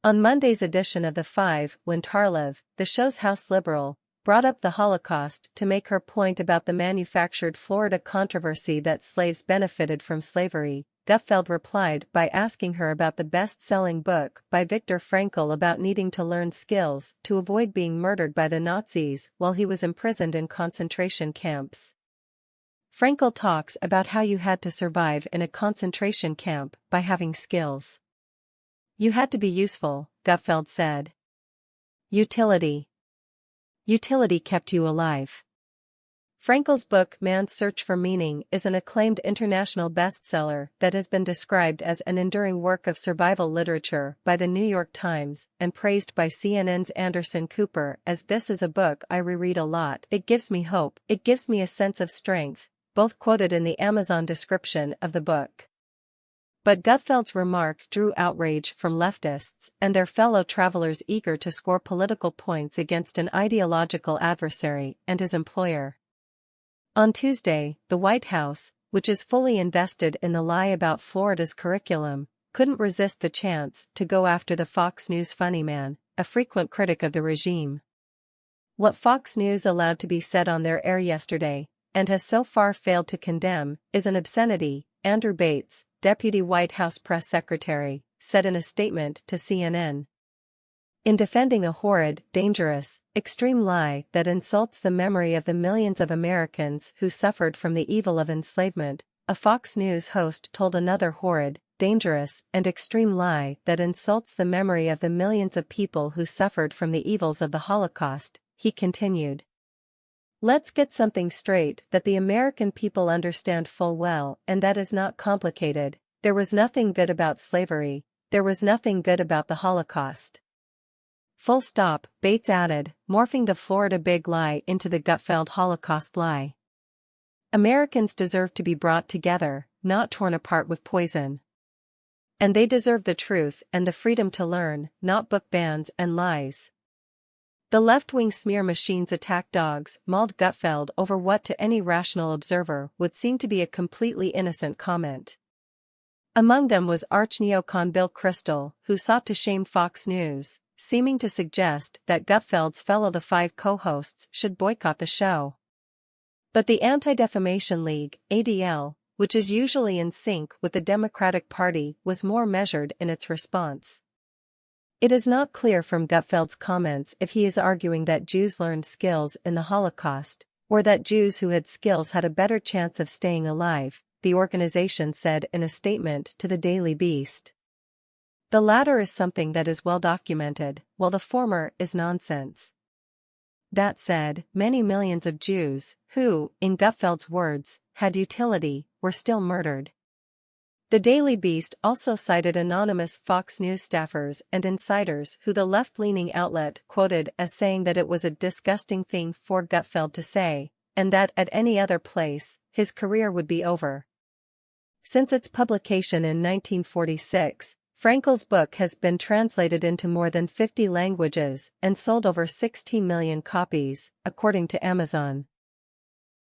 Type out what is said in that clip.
On Monday's edition of The Five, when Tarlov, the show's House liberal, brought up the Holocaust to make her point about the manufactured Florida controversy that slaves benefited from slavery, Gutfeld replied by asking her about the best-selling book by Viktor Frankl about needing to learn skills to avoid being murdered by the Nazis while he was imprisoned in concentration camps. Frankl talks about how you had to survive in a concentration camp by having skills. You had to be useful, Gutfeld said. Utility. Utility kept you alive. Frankl's book Man's Search for Meaning is an acclaimed international bestseller that has been described as an enduring work of survival literature by the New York Times and praised by CNN's Anderson Cooper as "This is a book I reread a lot. It gives me hope, it gives me a sense of strength," both quoted in the Amazon description of the book. But Gutfeld's remark drew outrage from leftists and their fellow travelers eager to score political points against an ideological adversary and his employer. On Tuesday, the White House, which is fully invested in the lie about Florida's curriculum, couldn't resist the chance to go after the Fox News funny man, a frequent critic of the regime. What Fox News allowed to be said on their air yesterday, and has so far failed to condemn, is an obscenity, Andrew Bates, Deputy White House Press Secretary, said in a statement to CNN. In defending a horrid, dangerous, extreme lie that insults the memory of the millions of Americans who suffered from the evil of enslavement, a Fox News host told another horrid, dangerous, and extreme lie that insults the memory of the millions of people who suffered from the evils of the Holocaust, he continued. Let's get something straight that the American people understand full well, and that is not complicated. There was nothing good about slavery, there was nothing good about the Holocaust. Full stop, Bates added, morphing the Florida big lie into the Gutfeld Holocaust lie. Americans deserve to be brought together, not torn apart with poison. And they deserve the truth and the freedom to learn, not book bans and lies. The left-wing smear machines attack dogs, mauled Gutfeld over what to any rational observer would seem to be a completely innocent comment. Among them was arch-neocon Bill Kristol, who sought to shame Fox News, seeming to suggest that Gutfeld's fellow The Five co-hosts should boycott the show. But the Anti-Defamation League, ADL, which is usually in sync with the Democratic Party, was more measured in its response. It is not clear from Gutfeld's comments if he is arguing that Jews learned skills in the Holocaust, or that Jews who had skills had a better chance of staying alive, the organization said in a statement to the Daily Beast. The latter is something that is well documented, while the former is nonsense. That said, many millions of Jews, who, in Gutfeld's words, had utility, were still murdered. The Daily Beast also cited anonymous Fox News staffers and insiders who the left-leaning outlet quoted as saying that it was a disgusting thing for Gutfeld to say, and that at any other place, his career would be over. Since its publication in 1946, Frankl's book has been translated into more than 50 languages and sold over 16 million copies, according to Amazon.